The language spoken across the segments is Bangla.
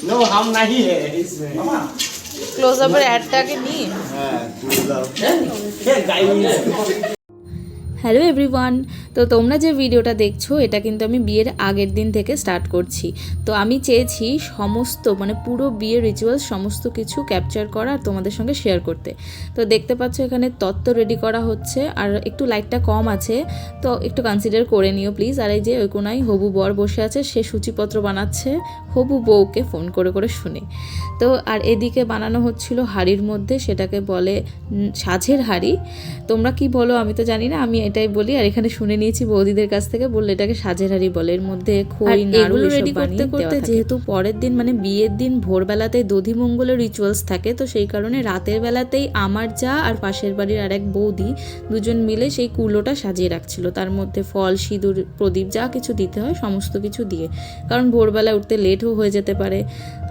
नो हम नहीं है इसमें ক্লোজআপের অ্যাডটাকে নিয়ে হ্যালো এভরিওয়ান, তো তোমরা যে ভিডিওটা দেখছো এটা কিন্তু আমি বিয়ের আগের দিন থেকে স্টার্ট করছি। তো আমি চেয়েছি সমস্ত মানে পুরো বিয়ের রিচুয়ালস সমস্ত কিছু ক্যাপচার করা আর তোমাদের সঙ্গে শেয়ার করতে। তো দেখতে পাচ্ছ এখানে তত্ত্ব রেডি করা হচ্ছে আর একটু লাইটটা কম আছে, তো একটু কনসিডার করে নিও প্লিজ। আর এই যে ওই কোনায় হবু বর বসে আছে, সে সূচিপত্র বানাচ্ছে হবু বউকে ফোন করে করে শুনে। তো আর এদিকে বানানো হচ্ছিল হাঁড়ির মধ্যে, সেটাকে বলে সাজের হাঁড়ি। তোমরা কি বলো আমি তো জানি না, আমি এটাই বলি। আর এখানে শুনে নিয়েছি বৌদিদের কাছ থেকে, বললে এটাকে সাজের হাঁড়ি বলে। এর মধ্যে খই নাড়ু রেডি করতে করতে যেহেতু পরের দিন মানে বিয়ের দিন ভোরবেলাতেই দধিমঙ্গলের রিচুয়ালস থাকে, তো সেই কারণে রাতের বেলাতেই আমার যা আর পাশের বাড়ির আর এক বৌদি দুজন মিলে সেই কুলোটা সাজিয়ে রাখছিল। তার মধ্যে ফল, সিঁদুর, প্রদীপ যা কিছু দিতে হয় সমস্ত কিছু দিয়ে, কারণ ভোরবেলা উঠতে লেটও হয়ে যেতে পারে,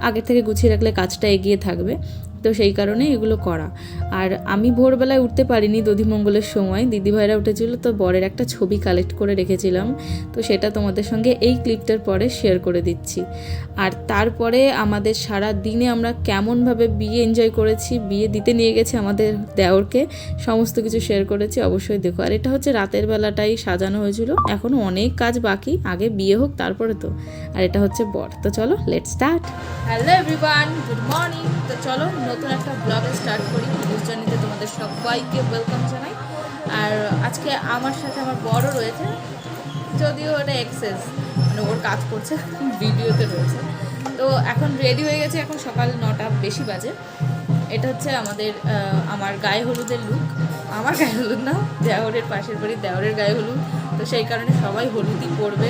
আগের থেকে গুছিয়ে রাখলে কাজটা এগিয়ে থাকবে। তো সেই কারণে এগুলো করা। আর আমি ভোরবেলায় উঠতে পারিনি দধিমঙ্গলের সময়, দিদিভাইরা উঠেছিল, তো বরের একটা ছবি কালেক্ট করে রেখেছিলাম, তো সেটা তোমাদের সঙ্গে এই ক্লিপটার পরে শেয়ার করে দিচ্ছি। আর তারপরে আমাদের সারা দিনে আমরা কেমনভাবে বিয়ে এনজয় করেছি, বিয়ে দিতে নিয়ে গেছে আমাদের দেওরকে, সমস্ত কিছু শেয়ার করেছি, অবশ্যই দেখো। আর এটা হচ্ছে রাতের বেলাটাই সাজানো হয়েছিল, এখনও অনেক কাজ বাকি, আগে বিয়ে হোক তারপরে তো। আর এটা হচ্ছে বর। তো চলো let's start. Hello everyone, good morning. তো চলো নতুন একটা ব্লগে স্টার্ট করি। নিউজ জার্নিতে তোমাদের সবাইকে ওয়েলকাম জানাই। আর আজকে আমার সাথে আমার বড় রয়েছে, যদিও ওটা এক্সেস মানে ওর কাজ করছে ভিডিওতে রয়েছে। তো এখন রেডি হয়ে গেছে, এখন সকাল 9টা বেশি বাজে। এটা হচ্ছে আমার গায়ে হলুদের লুক। আমার গায়ে হলুদ না, দেওরের পাশের বাড়ির দেওরের গায়ে হলুদ, তো সেই কারণে সবাই হলুদই পরবে,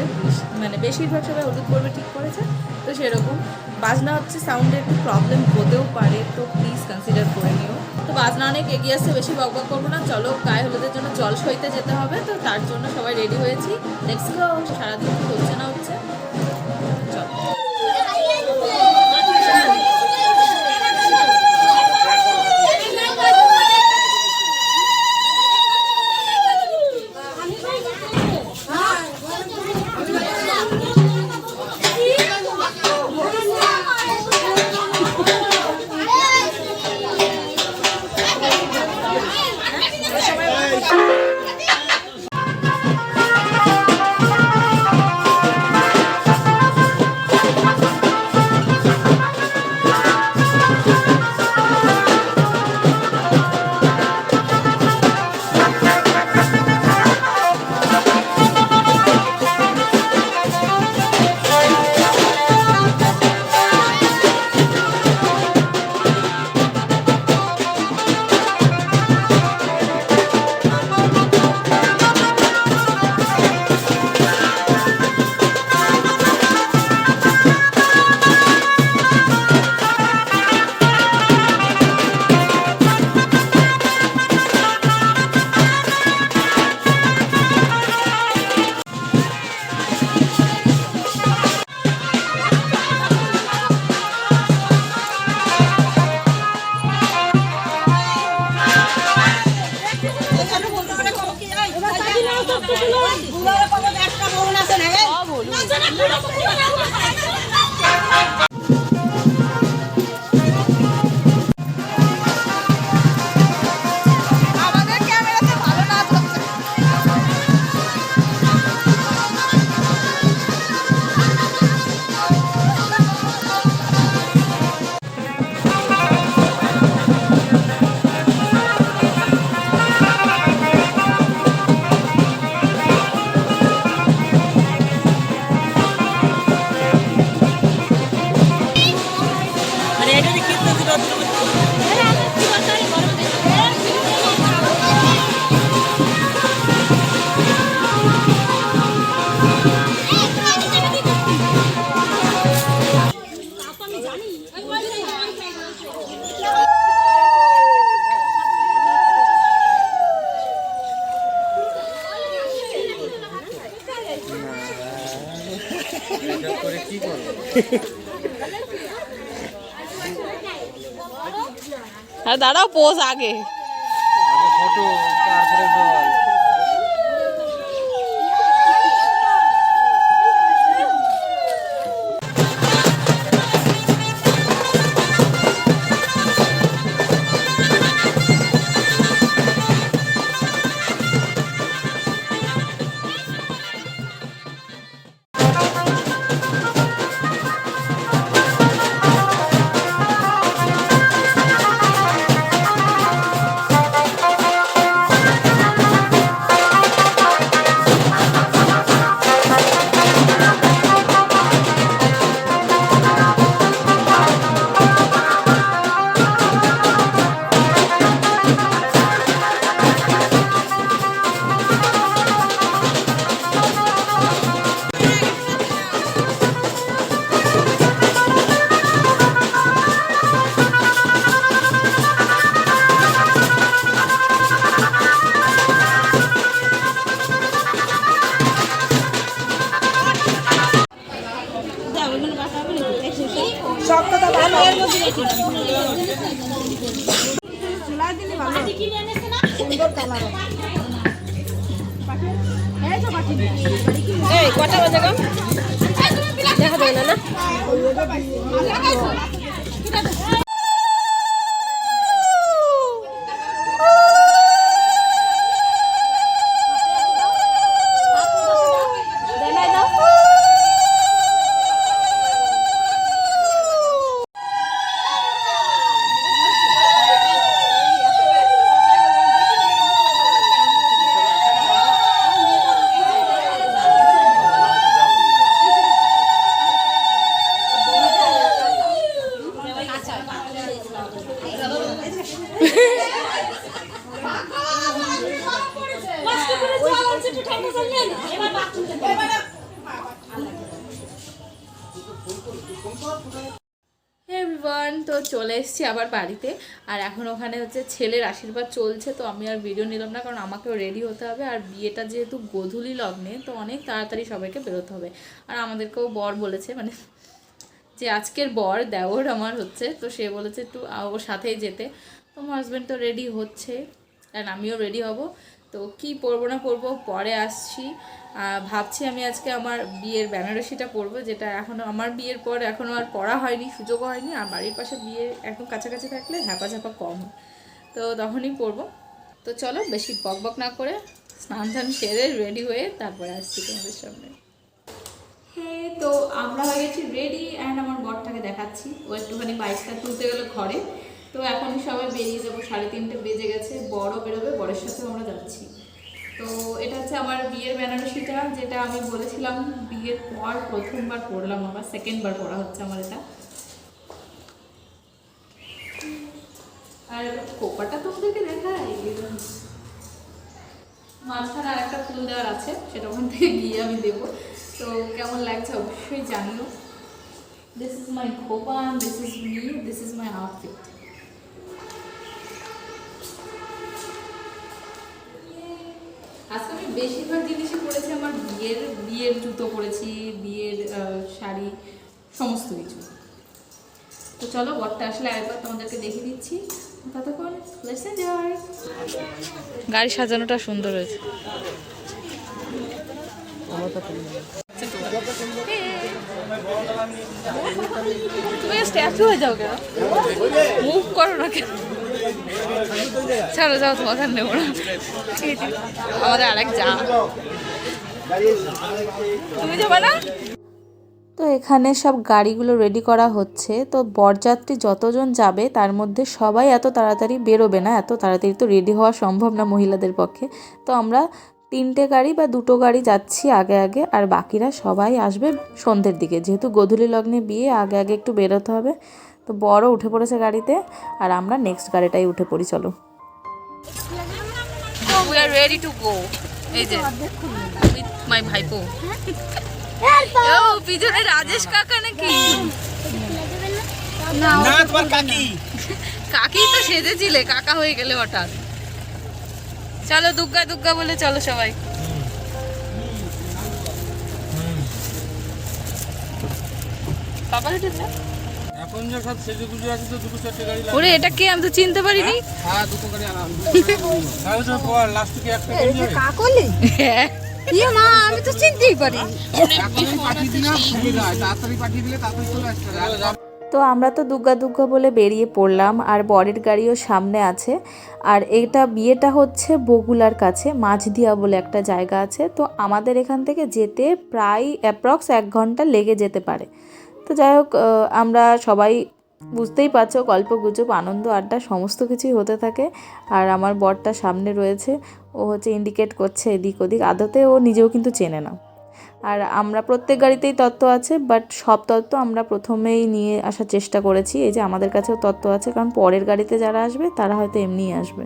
মানে বেশিরভাগ সবাই হলুদ পরবে ঠিক করেছে। তো সেরকম বাজনা হচ্ছে, সাউন্ডের একটু প্রবলেম হতেও পারে, তো প্লিজ কনসিডার করে নিও। তো বাজনা অনেক এগিয়ে আসছে, বেশি বকবক করবো না, চলো গায়ে হলুদের জন্য জল সইতে যেতে হবে। তো তার জন্য সবাই রেডি হয়েছি, লেটস গো। সারাদিন কি হচ্ছে না হচ্ছে চলো। আর দাঁড়াও পোজ আগে ফটো তারপরে জল। এই কটা বাজে গো দেখা যায় না না এভরিওয়ান, তো চলে এসেছি আবার বাড়িতে। আর এখন ওখানে হচ্ছে ছেলের আশীর্বাদ চলছে, তো আমি আর ভিডিও নিলাম না, কারণ আমাকেও রেডি হতে হবে। আর বিয়েটা যেহেতু গোধূলি লগ্নে, তো অনেক তাড়াতাড়ি সবাইকে বেরোতে হবে। আর আমাদেরকেও বর বলেছে, মানে যে আজকের বর দেওর আমার হচ্ছে, তো সে বলেছে একটু ওর সাথেই যেতে। তো আমার হাজব্যান্ড তো রেডি হচ্ছে, অ্যান্ড আমিও রেডি হব। তো কি পরবো না পরবো পরে আসছি। ভাবছি আমি আজকে আমার বিয়ের বেনারসিটা পরবো, যেটা এখনও আমার বিয়ের পর এখনও আর পরা হয়নি, সুযোগও হয়নি। আর বাড়ির পাশে বিয়ে একদম কাছাকাছি থাকলে হ্যাপা ঝাপা কম হয়, তো তখনই পরবো। তো চলো বেশি বক বক না করে স্নান টান সেরে রেডি হয়ে তারপরে আসছি তোমাদের সামনে। হ্যাঁ, তো আমরা হয়ে গেছি রেডি, অ্যান্ড আমার বরটাকে দেখাচ্ছি। ও একটুখানি বাইকটা তুলতে গেলো ঘরে। তো এখন সবাই বেরিয়ে যাবো, 3:30 বেজে গেছে। বড়ও বেরোবে, বরের সাথেও আমরা যাচ্ছি। তো এটা হচ্ছে আমার বিয়ের বেনারসিটা, যেটা আমি বলেছিলাম বিয়ের পর প্রথমবার পরলাম, আবার সেকেন্ডবার পরা হচ্ছে আমার এটা। আর কোপাটা তোমাদেরকে দেখাই, মাঝখানে আর একটা ফুল দেওয়ার আছে, সেটা ওখান থেকে গিয়ে আমি দেবো। তো কেমন লাগছে অবশ্যই জানিও। দিস ইজ মাই খোপা, this is me, this is my outfit. আজকে আমি বেশিরভাগ জিনিসই পরেছি আমার বিয়ের জুতো পরেছি, বিয়ের শাড়ি, সমস্ত কিছু। তো চলো বরটা আসলে একবার তোমাদেরকে দেখিয়ে দিচ্ছি। ততক্ষণ লেটস এনজয়। গাড়ি সাজানোটা সুন্দর হয়েছে। তুমি স্ট্যাচু হয়ে যাও কেন? মুভ করো না কেন? ছাড়ো, যাও, তোমাকে নেবো না। আমাদের আরেক যা, তুমি যাবে না? তো এখানে সব গাড়িগুলো রেডি করা হচ্ছে। তো বরযাত্রী যতজন যাবে তার মধ্যে সবাই এত তাড়াতাড়ি বেরোবে না, এত তাড়াতাড়ি তো রেডি হওয়া সম্ভব না মহিলাদের পক্ষে। তো আমরা 3টে গাড়ি বা 2টো গাড়ি যাচ্ছি আগে আগে, আর বাকিরা সবাই আসবে সন্ধ্যের দিকে, যেহেতু গোধূলি লগ্নে বিয়ে, আগে আগে একটু বেরোতে হবে। তো বড় উঠে পড়েছে গাড়িতে, আর আমরা নেক্সট গাড়িটাই উঠে পড়ি। চলো, we are ready to go. এই যে with my ভাইপো। ও পিছনে রাজেশ কাকা নাকি? না তোমার কাকি। কাকি তো সেজেছিলে, কাকা হয়ে গেলে হঠাৎ। চলো দুগ্গা দুগ্গা বলে চলো সবাই। এখন যে সব সেজে গুজে আছে তো দুটো চারটে গাড়ি ওরে এটা কে, আমি তো চিনতে পারিনি। হ্যাঁ দুটো গাড়ি আনাম তাহলে তো পর লাস্ট কি একটা গাড়ি যাবে কাকলি ইয়ে মা, আমি তো চিনতেই পারি। এখন পাঠিয়ে দিনা সুবিধা তাড়াতাড়ি পাঠিয়ে দিলে তাড়াতাড়ি চলে আসবে। তো আমরা তো দুগ্গা দুগ্গা বলে বেরিয়ে পড়লাম, আর বরের গাড়িও সামনে আছে। আর এটা বিয়েটা হচ্ছে বগুলার কাছে মাঝদিয়া বলে একটা জায়গা আছে। তো আমাদের এখান থেকে যেতে প্রায় অ্যাপ্রক্স 1 ঘন্টা লেগে যেতে পারে। তো যাই হোক, আমরা সবাই বুঝতেই পারছো গল্প গুজব আনন্দ আড্ডা সমস্ত কিছুই হতে থাকে। আর আমার বরটা সামনে রয়েছে, ও হচ্ছে ইন্ডিকেট করছে এদিক ওদিক, আদতে ও নিজেও কিন্তু চেনে না। আর আমরা প্রত্যেক গাড়িতেই তত্ত্ব আছে, বাট সব তত্ত্ব আমরা প্রথমেই নিয়ে আসার চেষ্টা করেছি। এই যে আমাদের কাছেও তত্ত্ব আছে, কারণ পরের গাড়িতে যারা আসবে তারা হয়তো এমনিই আসবে।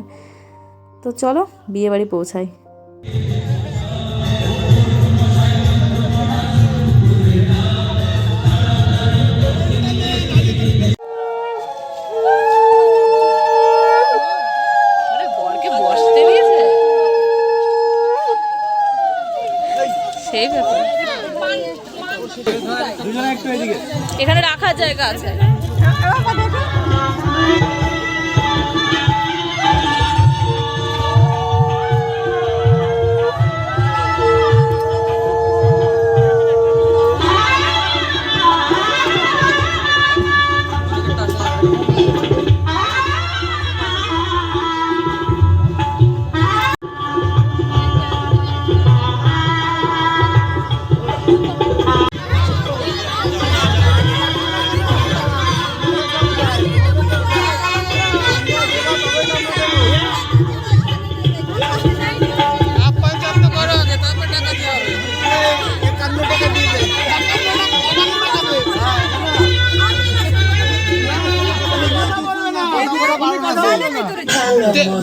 তো চলো বিয়ে বাড়ি পৌঁছাই। সেই ব্যাপার, দুজনে একটু এদিকে এখানে রাখার জায়গা আছে।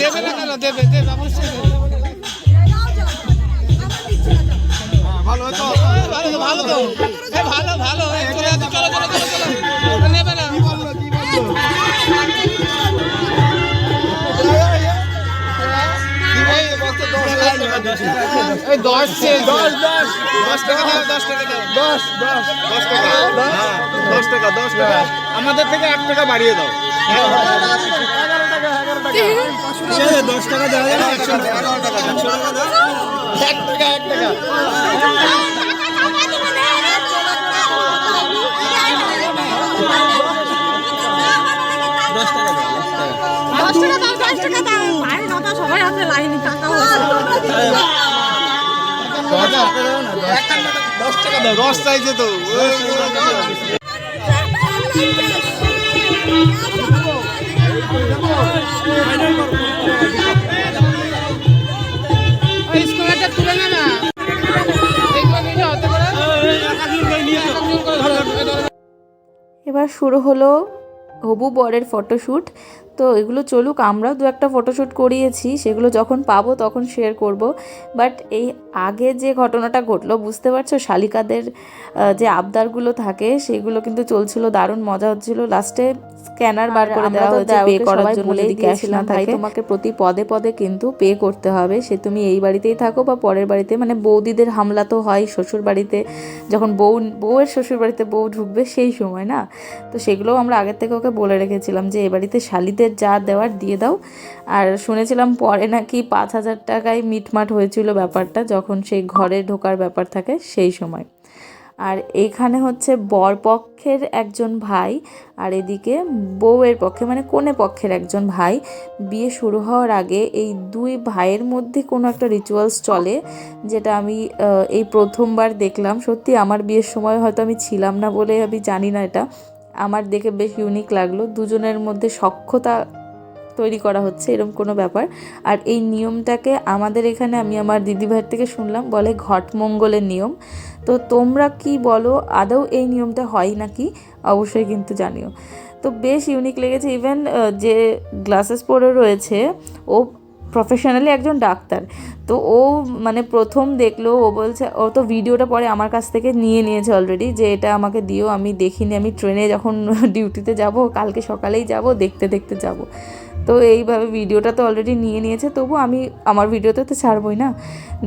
দেবে না কেন, দেবে দেবে অবশ্যই দেবে। ভালো তো ভালো তো ভালো তো ভালো ভালো চলে আসো, চলো চলো চলো চলো নেবে না। কি বললো কি বললো এই 10 সে 10 টাকা দাও, 10 টাকা দাও, 10 টাকা 10 টাকা 10 টাকা আমাদের থেকে 1 টাকা বাড়িয়ে দাও। 10 টাকা দেওয়া যাবে, 100 টাকা 11 টাকা 100 টাকা দাও, 1 টাকা 1 টাকা সবাই আছে লাইনে টাকা আছে। 10 টাকা দাও, 10 চাইছে তো। এবার শুরু হলো হবু বরের ফটোশ্যুট। তো এগুলো চলুক, আমরাও 2-1টা ফটোশ্যুট করিয়েছি, সেগুলো যখন পাবো তখন শেয়ার করব। বাট এই আগে যে ঘটনাটা ঘটলো বুঝতে পারছো, শালিকাদের যে আবদারগুলো থাকে সেগুলো কিন্তু চলছিল, দারুণ মজা হচ্ছিল। লাস্টে স্ক্যানার বার করে দেওয়া হয়েছে পে করার জন্য, যদি ক্যাশ না থাকে তোমাকে প্রতি পদে পদে কিন্তু পে করতে হবে, সে তুমি এই বাড়িতেই থাকো বা পরের বাড়িতে। মানে বৌদিদের হামলা তো হয় শ্বশুর বাড়িতে, যখন বউয়ের শ্বশুর বাড়িতে বউ ঢুকবে সেই সময় না। তো সেগুলোও আমরা আগের থেকে ওকে বলে রেখেছিলাম যে এ বাড়িতে শালিদের যা দেওয়ার দিয়ে দাও। আর শুনেছিলাম পরে নাকি 5,000 টাকায় মিটমাট হয়েছিল ব্যাপারটা, যখন সেই ঘরে ঢোকার ব্যাপার থাকে সেই সময়। আর এইখানে হচ্ছে বরপক্ষের একজন ভাই আর এদিকে বউয়ের পক্ষে মানে কনে পক্ষের একজন ভাই। বিয়ে শুরু হওয়ার আগে এই 2 ভাইয়ের মধ্যে কোনো একটা রিচুয়ালস চলে, যেটা আমি এই প্রথমবার দেখলাম। সত্যি আমার বিয়ের সময় হয়তো আমি ছিলাম না বলে আমি জানি না, এটা আমার দেখে বেশ ইউনিক লাগলো। দুজনের মধ্যে সখ্যতা তৈরি করা হচ্ছে এরকম কোনো ব্যাপার। আর এই নিয়মটাকে আমাদের এখানে আমি আমার দিদিভাইয়ের থেকে শুনলাম বলে ঘটমঙ্গলের নিয়ম। তো তোমরা কি বলো, আদৌ এই নিয়মটা হয় নাকি অবশ্যই কিন্তু জানিও। তো বেশ ইউনিক লেগেছে। ইভেন যে গ্লাসেস পরে রয়েছে ও প্রফেশনালি একজন ডাক্তার। তো ও মানে প্রথম দেখলো, ও বলছে, ও তো ভিডিওটা পরে আমার কাছ থেকে নিয়েছে অলরেডি, যে এটা আমাকে দিও, আমি দেখিনি, আমি ট্রেনে যখন ডিউটিতে যাব কালকে সকালেই যাব, দেখতে যাব। তো এইভাবে ভিডিওটা তো অলরেডি নিয়ে নিয়েছে, তবু আমি আমার ভিডিওতে তো ছাড়বই না।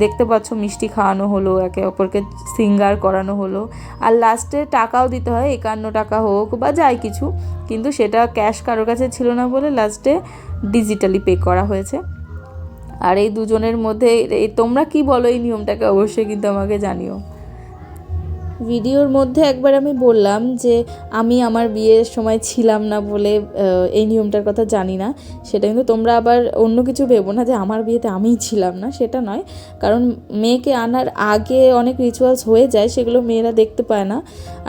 দেখতে পাচ্ছ মিষ্টি খাওয়ানো হলো, একে অপরকে সিঙ্গার করানো হলো, আর লাস্টে টাকাও দিতে হয়, 51 টাকা হোক বা যাই কিছু, কিন্তু সেটা ক্যাশ কারোর কাছে ছিল না বলে লাস্টে ডিজিটালি পে করা হয়েছে। আর এই দুজনের মধ্যে তোমরা কি বলো এই নিয়মটাকে, অবশ্যই কিন্তু আমাকে জানিও। ভিডিওর মধ্যে একবার আমি বললাম যে আমি আমার বিয়ের সময় ছিলাম না বলে এই নিয়মটার কথা জানি না, সেটা কিন্তু তোমরা আবার অন্য কিছু ভেবো না যে আমার বিয়েতে আমিই ছিলাম না, সেটা নয়। কারণ মেয়েকে আনার আগে অনেক রিচুয়ালস হয়ে যায়, সেগুলো মেয়েরা দেখতে পায় না,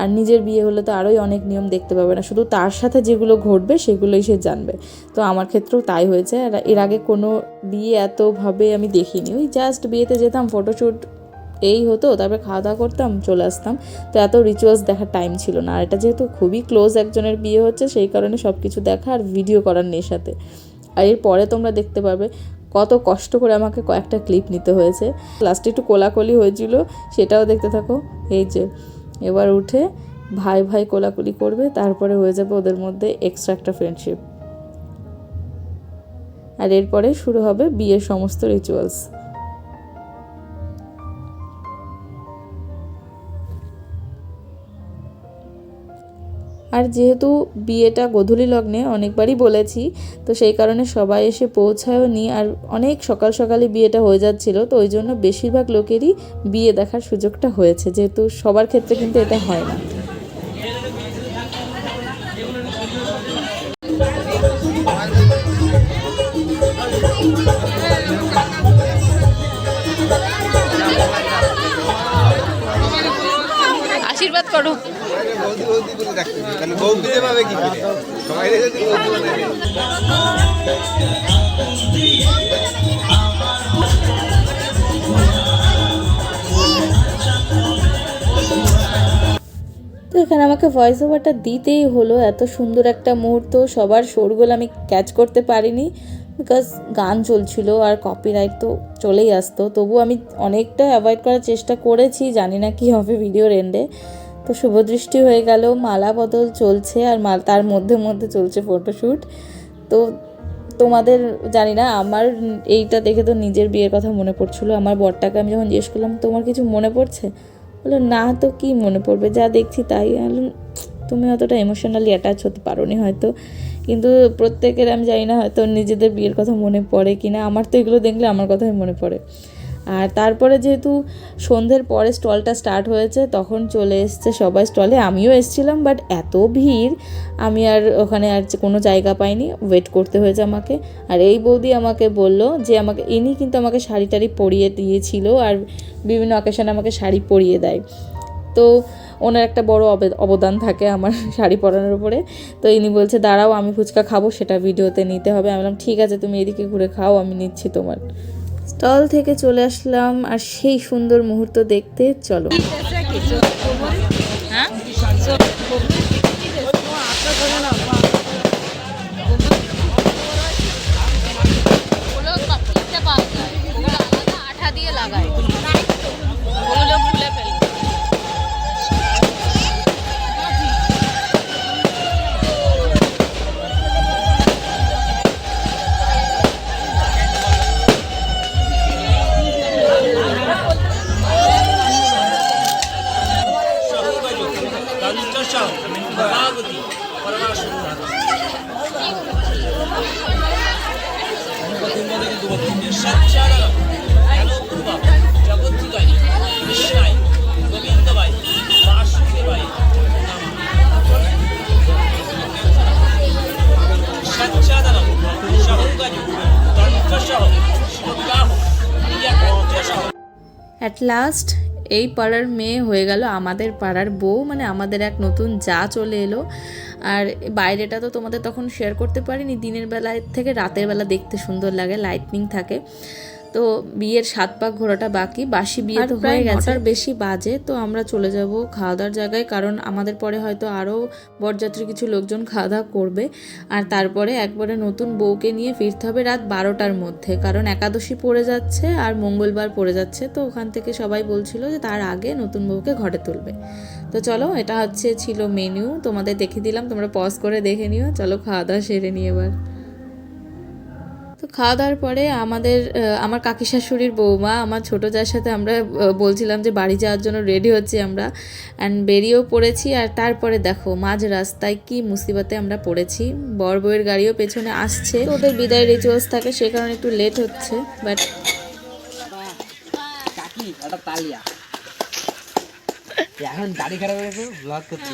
আর নিজের বিয়ে হলে তো আরোই অনেক নিয়ম দেখতে পাবে না, শুধু তার সাথে যেগুলো ঘটবে সেগুলোই সে জানবে। তো আমার ক্ষেত্রেও তাই হয়েছে। আর এর আগে কোনো বিয়ে এতভাবে আমি দেখিনি, ওই জাস্ট বিয়েতে যেতাম, ফটোশ্যুট এই হতো, তারপরে খাওয়া দাওয়া করতাম, চলে আসতাম। তো এত রিচুয়ালস দেখার টাইম ছিল না। আর এটা যেহেতু খুবই ক্লোজ একজনের বিয়ে হচ্ছে, সেই কারণে সব কিছু দেখা আর ভিডিও করার নেশাতে। আর এরপরে তোমরা দেখতে পারবে কত কষ্ট করে আমাকে কয়েকটা ক্লিপ নিতে হয়েছে। লাস্টে একটু কোলাকুলি হয়েছিল, সেটাও দেখতে থাকো। এই যে এবার উঠে ভাই ভাই কোলাকুলি করবে, তারপরে হয়ে যাবে ওদের মধ্যে এক্সট্রা একটা ফ্রেন্ডশিপ। আর এরপরে শুরু হবে বিয়ের সমস্ত রিচুয়ালস। আর যেহেতু বিয়েটা গোধূলি লগ্নে, অনেকবারই বলেছি, তো সেই কারণে সবাই এসে পৌঁছায়ও নি, আর অনেক সকাল সকালে বিয়েটা হয়ে যাচ্ছিল, তো ওই জন্য বেশিরভাগ লোকেরই বিয়ে দেখার সুযোগটা হয়েছে, যেহেতু সবার ক্ষেত্রে কিন্তু এটা হয় না। আশীর্বাদ করো। তো এখানে আমাকে ভয়েস ওভারটা দিতেই হলো, এত সুন্দর একটা মুহূর্ত, সবার শোরগোল আমি ক্যাচ করতে পারিনি, বিকজ গান চলছিল আর কপিরাইট তো চলেই আসতো। তবু আমি অনেকটা অ্যাভয়েড করার চেষ্টা করেছি, জানি না কি হবে ভিডিওর এন্ডে। তো শুভদৃষ্টি হয়ে গেল, মালা বদল চলছে, আর তার মধ্যে মধ্যে চলছে ফটোশ্যুট। তো তোমাদের জানি না, আমার এইটা দেখে তো নিজের বিয়ের কথা মনে পড়ছিলো। আমার বরটাকে আমি যখন জিজ্ঞেস করলাম তোমার কিছু মনে পড়ছে, বললো না, তো কি মনে পড়বে, যা দেখছি তাই। তুমি অতটা ইমোশনালি অ্যাটাচ হতে পারো নি হয়তো, কিন্তু প্রত্যেকের আমি জানি না হয়তো নিজেদের বিয়ের কথা মনে পড়ে কি না। আমার তো এগুলো দেখলে আমার কথাই মনে পড়ে। আর তারপরে যেহেতু সন্ধ্যের পরে স্টলটা স্টার্ট হয়েছে, তখন চলে এসছে সবাই স্টলে, আমিও এসেছিলাম, বাট এত ভিড় আমি আর ওখানে আর কোনো জায়গা পাইনি, ওয়েট করতে হয়েছে আমাকে। আর এই বৌদি আমাকে বলল যে ইনি কিন্তু আমাকে শাড়ি টাড়ি পরিয়ে দিয়েছিল, আর বিভিন্ন অকেশনে আমাকে শাড়ি পরিয়ে দেয়। তো ওনার একটা বড় অবদান থাকে আমার শাড়ি পরানোর উপরে। তো ইনি বলছে দাঁড়াও আমি ফুচকা খাবো, সেটা ভিডিওতে নিতে হবে। আমি বললাম ঠিক আছে, তুমি এদিকে ঘুরে খাও, আমি নিচ্ছি তোমার। স্টল থেকে চলে আসলাম আর সেই সুন্দর মুহূর্ত দেখতে। চলো। আঠা দিয়ে লাগায়, ওগুলো খুলে ফেলবে। অ্যাট লাস্ট এই পাড়ার মেয়ে হয়ে গেল আমাদের পাড়ার বউ, মানে আমাদের এক নতুন যা চলে এলো। আর বাইরেটা তো তোমাদের তখন শেয়ার করতে পারিনি, দিনের বেলায় থেকে রাতের বেলা দেখতে সুন্দর লাগে, লাইটনিং থাকে। তো বিয়ের 7 পাক ঘোরাটা বাকি, বাসি বিয়ে তো হয়ে গেছে, আর বেশি বাজে। তো আমরা চলে যাব খাওয়া দাওয়ার জায়গায়, কারণ আমাদের পরে হয়তো আরও বরযাত্রী কিছু লোকজন খাওয়া দাওয়া করবে। আর তারপরে একবারে নতুন বউকে নিয়ে ফিরতে হবে রাত 12টার মধ্যে, কারণ একাদশী পড়ে যাচ্ছে আর মঙ্গলবার পড়ে যাচ্ছে। তো ওখান থেকে সবাই বলছিল যে তার আগে নতুন বউকে ঘরে তুলবে। তো চলো, এটা ছিল মেনু, তোমাদের দেখে দিলাম, তোমরা পজ করে দেখে নিও। চলো খাওয়া দাওয়া সেরে নিয়ে এবার। তো খাওয়া দাওয়ার পরে আমার কাকি শাশুড়ির বৌমা আমার ছোটো যার সাথে আমরা বলছিলাম যে বাড়ি যাওয়ার জন্য রেডি হচ্ছি আমরা, অ্যান্ড বেরিয়েও পড়েছি। আর তারপরে দেখো মাঝ রাস্তায় কি মুসিবতে আমরা পড়েছি, বর বউয়ের গাড়িও পেছনে আসছে। তো ওদের বিদায় রিচুয়ালস থাকে, সে কারণে একটু লেট হচ্ছে। বাট কাকি এটা তালিয়া এখন গাড়ি খারাপ হয়ে গেছে ব্লগ করতে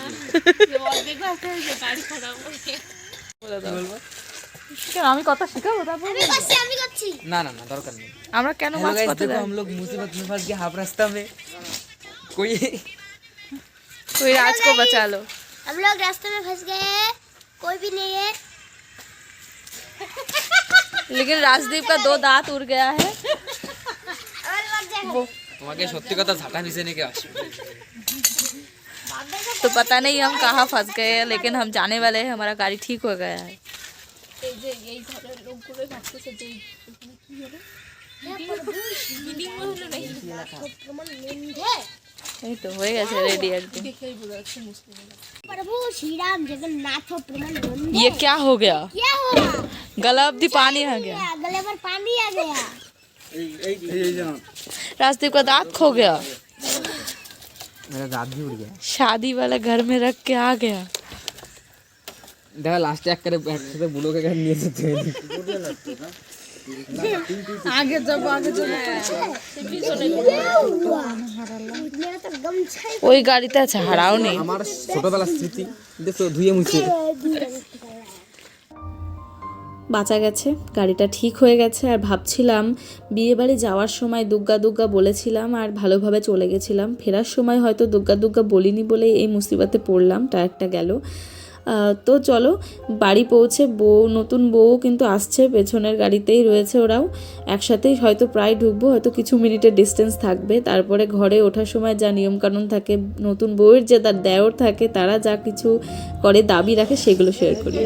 আমি কথা শিখাবো তারপর ना ना ना दरकार नहीं। আমরা কেন हेलो মাছ गाइस, পথে देखो हम लोग मुसीबत में फंस गए हाफ रास्ता में। कोई कोई राज को बचा लो। हम लोग रास्ते में फंस गए हैं, कोई भी नहीं है। लेकिन राजदीप का 2 दांत उड़ गया है। তোমাকে সত্যি কথা ঝাঁটা মিশে কে আসবে। तो पता नहीं हम कहाँ फंस गए हैं, लेकिन हम जाने वाले हैं, हमारा गाड़ी ठीक हो गया है। এই তো হয়ে গেছে রেডি একদম। प्रभु श्री राम जगन्नाथ प्रमाण ये क्या हो गया? क्या हुआ? गला अब्दी पानी आ गया। गले पर पानी आ गया। राजदीप का दांत खो गया, मेरा दांत भी उड़ गया। शादी वाला घर में रख के आ गया। देखा लास्ट एक करे একসাথে বুলো के घर নিয়ে যেতে आगे जब मेरा तो गमछा ही ওই গাড়িতে আছে, হারাও নেই। আমার ছোটবেলার স্মৃতি দেখো ধুয়ে মুছে। বাঁচা গেছে, গাড়িটা ঠিক হয়ে গেছে। আর ভাবছিলাম বিয়েবাড়ি যাওয়ার সময় দুগ্গা দুগ্গা বলেছিলাম আর ভালোভাবে চলে গেছিলাম, ফেরার সময় হয়তো দুগ্গা দুগ্গা বলিনি বলে এই মুসিবতে পড়লাম, টায়ারটা গেল। তো চলো বাড়ি পৌঁছে নতুন বউ কিন্তু আসছে, পেছনের গাড়িতেই রয়েছে, ওরাও একসাথেই হয়তো প্রায় ঢুকবো, হয়তো কিছু মিনিটের ডিস্টেন্স থাকবে। তারপরে ঘরে ওঠার সময় যা নিয়মকানুন থাকে, নতুন বউয়ের যে তার দেওর থাকে, তারা যা কিছু করে দাবি রাখে সেগুলো শেয়ার করি।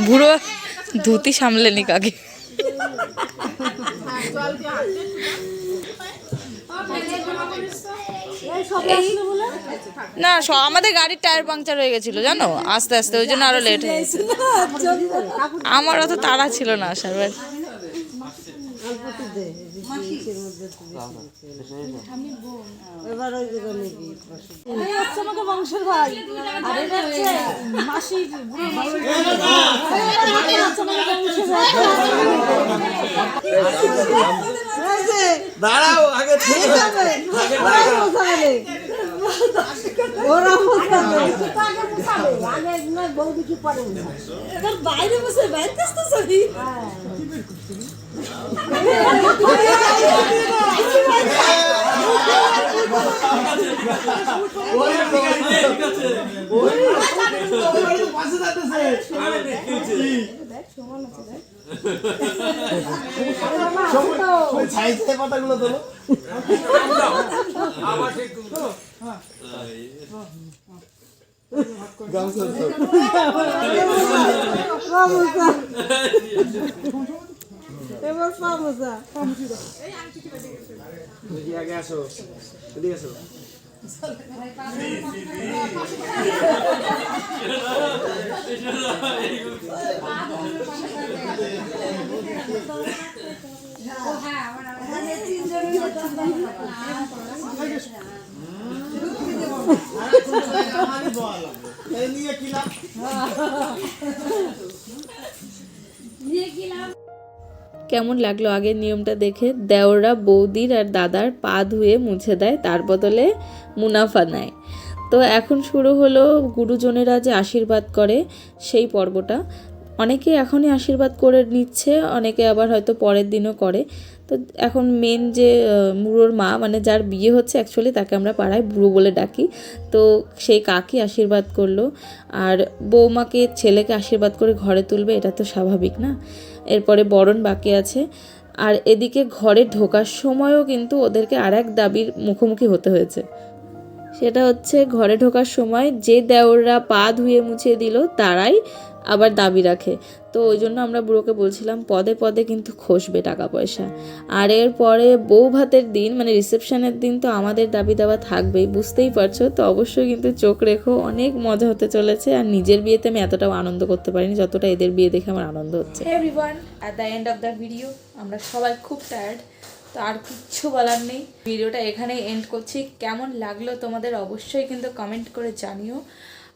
বুড়ো ধুতি সামলেনি কাকে। না আমাদের গাড়ির টায়ার পাংচার হয়ে গেছিল জানো, আস্তে আস্তে, ওই জন্য আরো লেট হয়ে গেছে। আমার অত তাড়া ছিল না আসার। বংশের ভাই আর এটা হচ্ছে মাসি দাঁড়াও আগে বাইরে বসে বাইতেছে সবই পাতাগুলো তোলো এবার পাবো আগে আসো, এদিকে আসো। কেমন লাগলো আগের নিয়মটা দেখে? দেওররা বৌদির আর দাদার পা ধুয়ে মুছে দেয়, তার বদলে মুনাফা নেয়। তো এখন শুরু হলো গুরুজনেরা যে আশীর্বাদ করে সেই পর্বটা। অনেকে এখনই আশীর্বাদ করে নিচ্ছে, অনেকে আবার হয়তো পরের দিনও করে। তো এখন মেন যে বুড়োর মা, মানে যার বিয়ে হচ্ছে অ্যাকচুয়ালি, তাকে আমরা পাড়ায় বুড়ো বলে ডাকি। তো সেই কাকি আশীর্বাদ করলো, আর বৌমাকে ছেলেকে আশীর্বাদ করে ঘরে তুলবে, এটা তো স্বাভাবিক না। এরপরে বরণ বাকি আছে। আর এদিকে ঘরে ঢোকার সময়ও কিন্তু ওদেরকে আর এক দাবির মুখোমুখি হতে হয়েছে। সেটা হচ্ছে ঘরে ঢোকার সময় যে দেওররা পা ধুয়ে মুছিয়ে দিল তারাই আবার দাবি রাখে। তো ওই জন্য আমরা বুড়োকে বলছিলাম পদে পদে কিন্তু খসবে টাকা পয়সা। আর এরপরে বউ ভাতের দিন মানে রিসেপশনের দিন তো আমাদের দাবি দাবা থাকবেই, বুঝতেই পারছো। তো অবশ্যই কিন্তু চোখ রেখো, অনেক মজা হতে চলেছে। আর নিজের বিয়েতে আমি এতটাও আনন্দ করতে পারিনি যতটা এদের বিয়ে দেখে আমার আনন্দ হচ্ছে। Everyone, at the end of the video আমরা সবাই খুব টায়ার্ড, তো আর কিচ্ছু বলার নেই। ভিডিওটা এখানেই এন্ড করছি। কেমন লাগলো তোমাদের অবশ্যই কিন্তু কমেন্ট করে জানিও।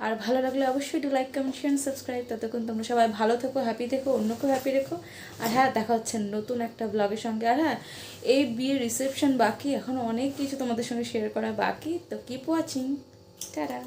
আর ভালো লাগলে অবশ্যই একটু লাইক, কমেন্ট, শেয়ার, সাবস্ক্রাইব। ততক্ষণ তোমরা সবাই ভালো থেকো, হ্যাপি থেকো, অন্যকেও হ্যাপি রেখো। আর হ্যাঁ, দেখা হচ্ছে নতুন একটা ব্লগের সঙ্গে। আর হ্যাঁ, এই বিয়ের রিসেপশন বাকি, এখনও অনেক কিছু তোমাদের সঙ্গে শেয়ার করা বাকি। তো কিপ ওয়াচিং, টাটা।